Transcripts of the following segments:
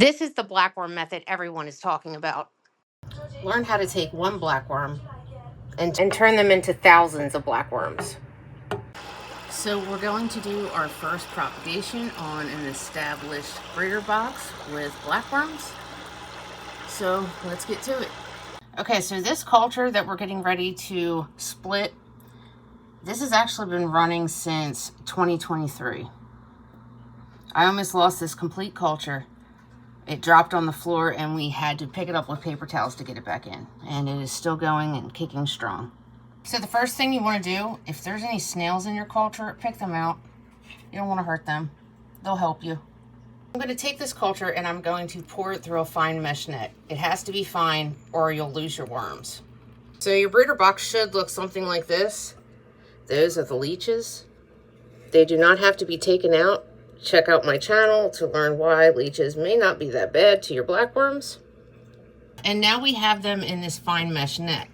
This is the blackworm method everyone is talking about. Learn how to take one blackworm and turn them into thousands of blackworms. So we're going to do our first propagation on an established breeder box with blackworms. So let's get to it. Okay, so this culture that we're getting ready to split, this has actually been running since 2023. I almost lost this complete culture. It dropped on the floor and we had to pick it up with paper towels to get it back in. And it is still going and kicking strong. So the first thing you want to do, if there's any snails in your culture, pick them out. You don't want to hurt them. They'll help you. I'm going to take this culture and I'm going to pour it through a fine mesh net. It has to be fine or you'll lose your worms. So your breeder box should look something like this. Those are the leeches. They do not have to be taken out. Check out my channel to learn why leeches may not be that bad to your blackworms. And now we have them in this fine mesh net.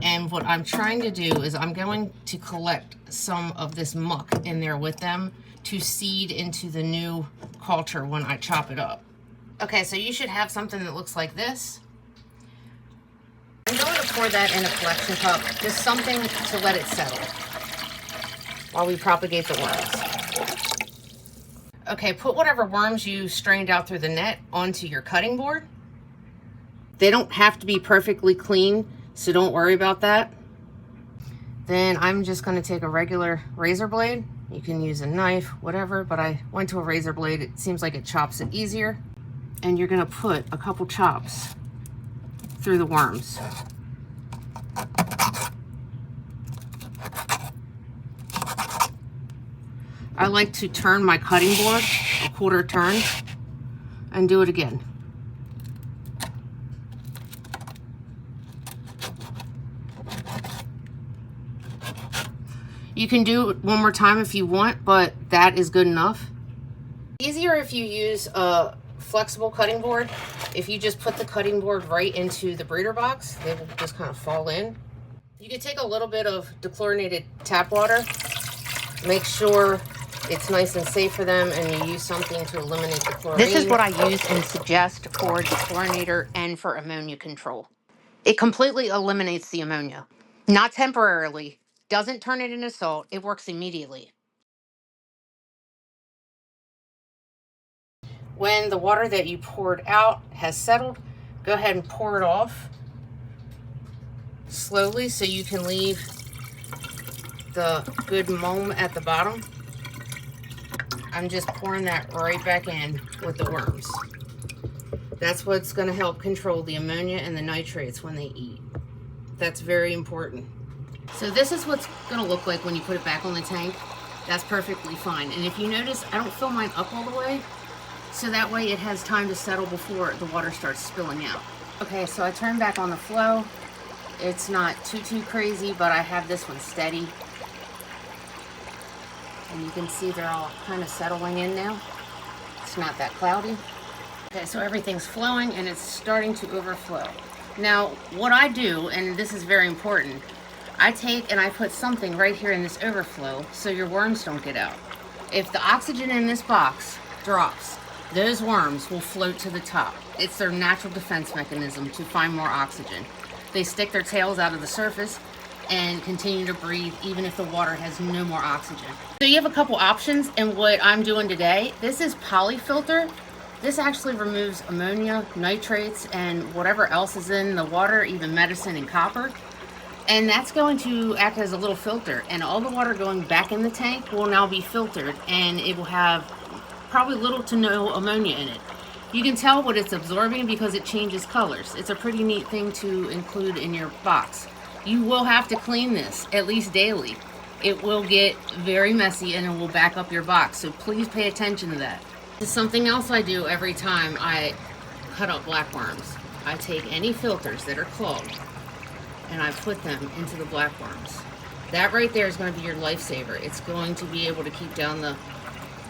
And what I'm trying to do is I'm going to collect some of this muck in there with them to seed into the new culture when I chop it up. Okay, so you should have something that looks like this. I'm going to pour that in a collection cup, just something to let it settle while we propagate the worms. Okay, put whatever worms you strained out through the net onto your cutting board. They don't have to be perfectly clean, so don't worry about that. Then I'm just going to take a regular razor blade. You can use a knife, whatever, but I went to a razor blade. It seems like it chops it easier. And you're going to put a couple chops through the worms. I like to turn my cutting board a quarter turn and do it again. You can do it one more time if you want, but that is good enough. Easier if you use a flexible cutting board. If you just put the cutting board right into the breeder box, they will just kind of fall in. You can take a little bit of dechlorinated tap water. Make sure it's nice and safe for them, and you use something to eliminate the chlorine. This is what I use and suggest for dechlorinator and for ammonia control. It completely eliminates the ammonia. Not temporarily. Doesn't turn it into salt. It works immediately. When the water that you poured out has settled, go ahead and pour it off slowly so you can leave the good moam at the bottom. I'm just pouring that right back in with the worms. That's what's going to help control the ammonia and the nitrates when they eat. That's very important. So this is what's going to look like when you put it back on the tank. That's perfectly fine. And if you notice, I don't fill mine up all the way, so that way it has time to settle before the water starts spilling out. Okay, so I turn back on the flow. It's not too crazy, but I have this one steady. And you can see they're all kind of settling in now. It's not that cloudy. Okay, so everything's flowing and it's starting to overflow. Now, what I do, and this is very important, I take and I put something right here in this overflow so your worms don't get out. If the oxygen in this box drops, those worms will float to the top. It's their natural defense mechanism to find more oxygen. They stick their tails out of the surface and continue to breathe even if the water has no more oxygen. So you have a couple options, and what I'm doing today, this is polyfilter. This actually removes ammonia, nitrates, and whatever else is in the water, even medicine and copper. And that's going to act as a little filter, and all the water going back in the tank will now be filtered, and it will have probably little to no ammonia in it. You can tell what it's absorbing because it changes colors. It's a pretty neat thing to include in your box. You will have to clean this at least daily. It will get very messy and it will back up your box, so please pay attention to that. This is something else I do every time I cut up blackworms. I take any filters that are clogged and I put them into the blackworms. That right there is going to be your lifesaver. It's going to be able to keep down the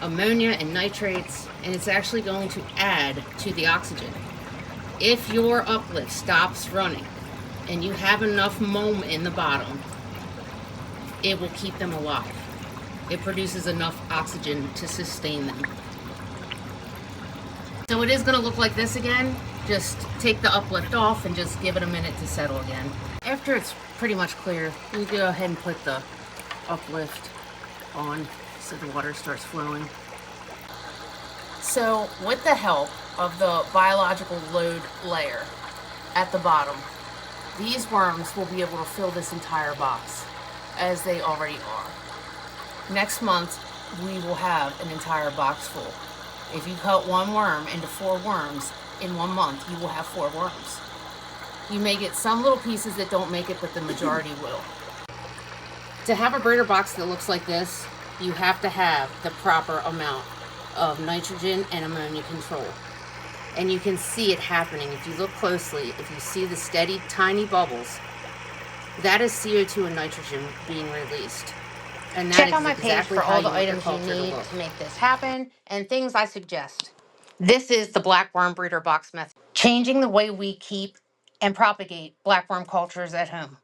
ammonia and nitrates, and it's actually going to add to the oxygen. If your uplift stops running and you have enough moam in the bottom, it will keep them alive. It produces enough oxygen to sustain them. So it is going to look like this again. Just take the uplift off and just give it a minute to settle again. After it's pretty much clear, you go ahead and put the uplift on so the water starts flowing. So with the help of the biological load layer at the bottom, these worms will be able to fill this entire box, as they already are. Next month, we will have an entire box full. If you cut one worm into 4 worms in 1 month, you will have 4 worms. You may get some little pieces that don't make it, but the majority will. To have a breeder box that looks like this, you have to have the proper amount of nitrogen and ammonia control. And you can see it happening. If you look closely, if you see the steady, tiny bubbles, that is CO2 and nitrogen being released. And that Check out my is page exactly for how all you the want your items you culture to need look. to make this happen and things I suggest. This is the Blackworm breeder box method, changing the way we keep and propagate blackworm cultures at home.